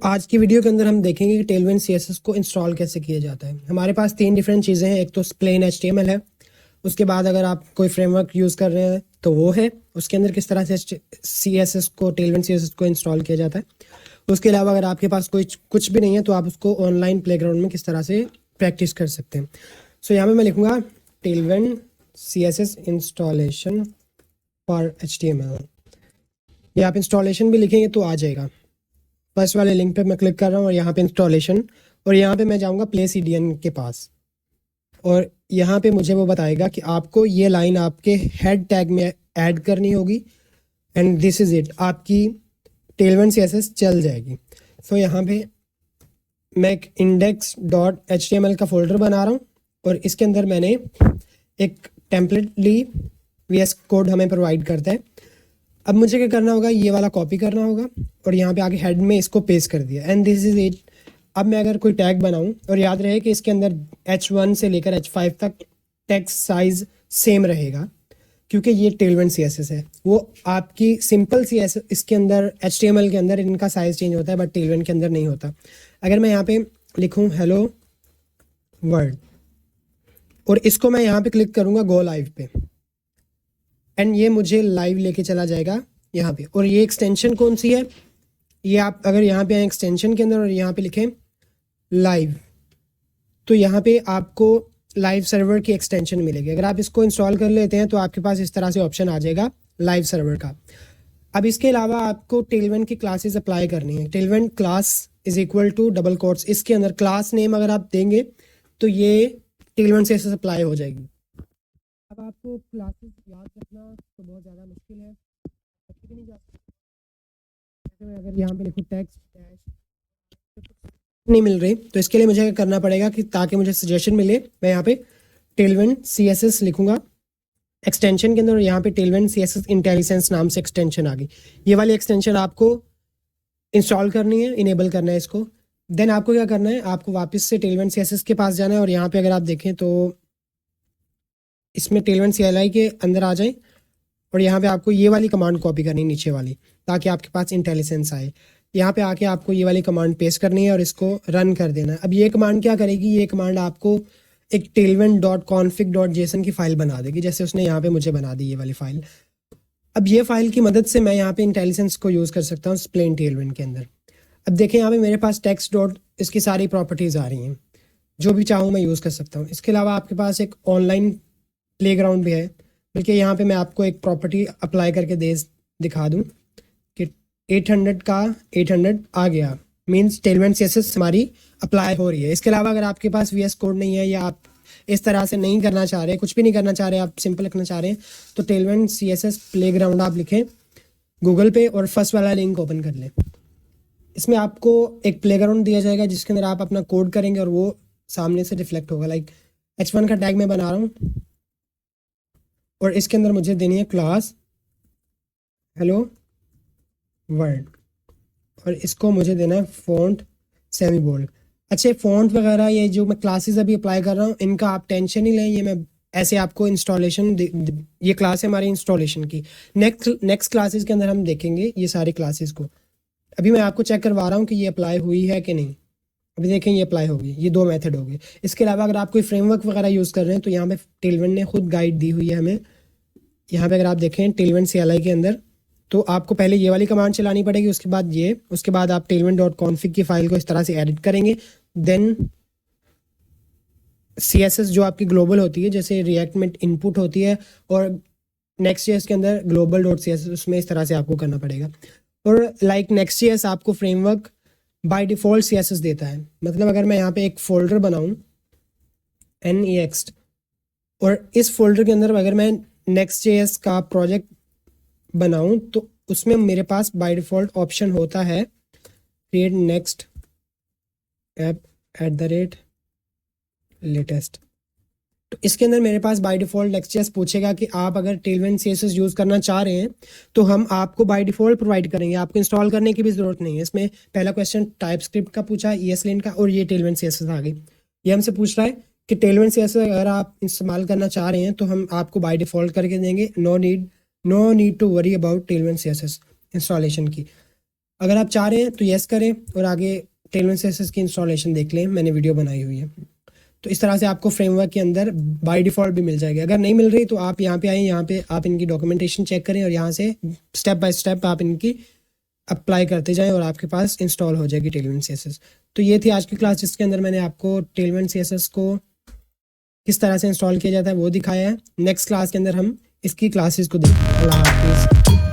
आज की वीडियो के अंदर हम देखेंगे कि टेलविंड सीएसएस को इंस्टॉल कैसे किया जाता है। हमारे पास 3 डिफरेंट चीज़ें हैं। एक तो प्लेन एचटीएमएल है, उसके बाद अगर आप कोई फ्रेमवर्क यूज़ कर रहे हैं तो वो है, उसके अंदर किस तरह से सीएसएस को टेलविंड सीएसएस को इंस्टॉल किया जाता है। उसके अलावा अगर आपके पास कोई कुछ भी नहीं है तो आप उसको ऑनलाइन प्लेग्राउंड में किस तरह से प्रैक्टिस कर सकते हैं। यहाँ पे मैं लिखूँगा Tailwind CSS installation for HTML. या आप इंस्टॉलेशन भी लिखेंगे तो आ जाएगा। फर्स्ट वाले लिंक पे मैं क्लिक कर रहा हूँ और यहाँ पे इंस्टॉलेशन, और यहाँ पे मैं जाऊँगा प्ले सीडीएन के पास, और यहाँ पे मुझे वो बताएगा कि आपको ये लाइन आपके हेड टैग में ऐड करनी होगी एंड दिस इज़ इट, आपकी टेलविंड सीएसएस चल जाएगी। यहाँ पे मैं एक index.html का फोल्डर बना रहा हूँ और इसके अंदर मैंने एक टेम्पलेट ली, VS कोड हमें प्रोवाइड करता है। अब मुझे क्या करना होगा, ये वाला कॉपी करना होगा और यहाँ पे आगे हेड में इसको पेस्ट कर दिया एंड दिस इज इट। अब मैं अगर कोई टैग बनाऊँ, और याद रहे कि इसके अंदर H1 से लेकर H5 तक टेक्स्ट साइज सेम रहेगा क्योंकि ये टेलविंड सीएसएस है। वो आपकी सिंपल सीएसएस इसके अंदर HTML के अंदर इनका साइज चेंज होता है बट टेलविंड के अंदर नहीं होता। अगर मैं यहाँ पे लिखूँ हेलो वर्ल्ड और इसको मैं यहाँ पे क्लिक करूँगा गो लाइव पे, एंड ये मुझे लाइव लेके चला जाएगा यहाँ पे। और ये एक्सटेंशन कौन सी है, ये आप अगर यहाँ पे आए एक्सटेंशन के अंदर और यहाँ पे लिखें लाइव, तो यहाँ पे आपको लाइव सर्वर की एक्सटेंशन मिलेगी। अगर आप इसको इंस्टॉल कर लेते हैं तो आपके पास इस तरह से ऑप्शन आ जाएगा लाइव सर्वर का। अब इसके अलावा आपको टेलविंड की क्लासेस अप्लाई करनी है। Tailwind class is equal to double quotes, इसके अंदर क्लास नेम अगर आप देंगे तो ये टेलविंड से अप्लाई हो जाएगी। अब आपको क्लासेस याद रखना तो बहुत ज़्यादा मुश्किल है, नहीं जा सकते। अगर यहाँ पे लिखूँ टेक्स्ट नहीं मिल रही तो इसके लिए मुझे क्या करना पड़ेगा कि ताकि मुझे सजेशन मिले, मैं यहाँ पे टेलविंड सीएसएस लिखूँगा एक्सटेंशन के अंदर, और यहाँ पे टेलविंड सीएसएस इंटेलिजेंस नाम से एक्सटेंशन आ गई। ये वाली एक्सटेंशन आपको इंस्टॉल करनी है, इनेबल करना है इसको। देन आपको क्या करना है, आपको वापस से टेलविंड सीएसएस के पास जाना है और यहाँ पे अगर आप देखें तो इसमें टेलविंड CLI के अंदर आ जाए और यहाँ पे आपको ये वाली कमांड कॉपी करनी है नीचे वाली, ताकि आपके पास इंटेलिजेंस आए। यहाँ पे आके आपको ये वाली कमांड पेस्ट करनी है और इसको रन कर देना है। अब ये कमांड क्या करेगी, ये कमांड आपको एक tailwind.config.json की फाइल बना देगी, जैसे उसने यहाँ पे मुझे बना दी ये वाली फाइल। अब ये फाइल की मदद से मैं यहाँ पे इंटेलिजेंस को यूज़ कर सकता हूँ प्लेन टेलविंड के अंदर। अब देखें यहाँ पे मेरे पास टेक्स्ट डॉट इसकी सारी प्रॉपर्टीज़ आ रही हैं, जो भी चाहूँ मैं यूज़ कर सकता हूँ। इसके अलावा आपके पास एक ऑनलाइन प्लेग्राउंड भी है, बल्कि यहाँ पे मैं आपको एक प्रॉपर्टी अप्लाई करके दिखा दूँ कि 800 का 800 आ गया, मींस टेलविंड सीएसएस हमारी अप्लाई हो रही है। इसके अलावा अगर आपके पास VS कोड नहीं है या आप इस तरह से नहीं करना चाह रहे, कुछ भी नहीं करना चाह रहे, आप सिंपल लिखना चाह रहे हैं, तो टेलविंड सीएसएस प्लेग्राउंड आप लिखें गूगल पे और फर्स्ट वाला लिंक ओपन कर लें। इसमें आपको एक प्लेग्राउंड दिया जाएगा जिसके अंदर आप अपना कोड करेंगे और वो सामने से रिफ्लेक्ट होगा। लाइक H1 का टैग मैं बना रहा हूँ और इसके अंदर मुझे देनी है क्लास हेलो वर्ल्ड, और इसको मुझे देना है फ़ॉन्ट सेमी बोल्ड। अच्छे फ़ॉन्ट वगैरह ये जो मैं क्लासेस अभी अप्लाई कर रहा हूँ इनका आप टेंशन नहीं लें, ये मैं ऐसे आपको इंस्टॉलेशन, ये क्लास है हमारी इंस्टॉलेशन की। नेक्स्ट क्लासेस के अंदर हम देखेंगे ये सारी क्लासेस को। अभी मैं आपको चेक करवा रहा हूँ कि ये अप्लाई हुई है कि नहीं। अभी देखें ये अप्लाई होगी, ये 2 मेथड हो गए। इसके अलावा अगर आप कोई फ्रेमवर्क वगैरह यूज़ कर रहे हैं तो यहाँ पे टेलविंड ने खुद गाइड दी हुई है हमें। यहाँ पे अगर आप देखें टेलविंड CLI के अंदर, तो आपको पहले ये वाली कमांड चलानी पड़ेगी, उसके बाद ये, उसके बाद आप tailwind.config की फाइल को इस तरह से एडिट करेंगे। देन CSS जो आपकी ग्लोबल होती है, जैसे रिएक्ट में इनपुट होती है और Next.js के अंदर global.css, उसमें इस तरह से आपको करना पड़ेगा। और लाइक Next.js आपको फ्रेमवर्क बाय डिफ़ॉल्ट CSS देता है। मतलब अगर मैं यहाँ पे एक फ़ोल्डर बनाऊँ next, और इस फोल्डर के अंदर अगर मैं Next.js का प्रोजेक्ट बनाऊं तो उसमें मेरे पास बाय डिफ़ॉल्ट ऑप्शन होता है क्रिएट नेक्स्ट ऐप @latest। तो इसके अंदर मेरे पास बाय डिफ़ॉल्ट Next.js पूछेगा कि आप अगर टेलविंड CSS यूज़ करना चाह रहे हैं तो हम आपको बाय डिफ़ॉल्ट प्रोवाइड करेंगे, आपको इंस्टॉल करने की भी ज़रूरत नहीं है। इसमें पहला क्वेश्चन टाइपस्क्रिप्ट का पूछा, ESLint का, और ये टेलविंड CSS आ गई। ये हमसे पूछ रहा है कि टेलविंड CSS अगर आप इस्तेमाल करना चाह रहे हैं तो हम आपको बाय डिफ़ॉल्ट करके देंगे, no need to worry about Tailwind CSS installation की। अगर आप चाह रहे हैं तो येस करें और आगे टेलविन सीएसएस की इंस्टॉलेशन देख लें, मैंने वीडियो बनाई हुई है। तो इस तरह से आपको फ्रेमवर्क के अंदर बाय डिफ़ॉल्ट भी मिल जाएगी। अगर नहीं मिल रही तो आप यहाँ पे आएँ, यहाँ पे आप इनकी डॉक्यूमेंटेशन चेक करें और यहाँ से स्टेप बाय स्टेप आप इनकी अप्लाई करते जाएं और आपके पास इंस्टॉल हो जाएगी टेलविन सीएसएस। तो ये थी आज की क्लास जिसके अंदर मैंने आपको टेलविन सीएसएस को किस तरह से इंस्टॉल किया जाता है वो दिखाया है। नेक्स्ट क्लास के अंदर हम इसकी क्लासेस को देखेंगे। अल्लाह हाफिज़।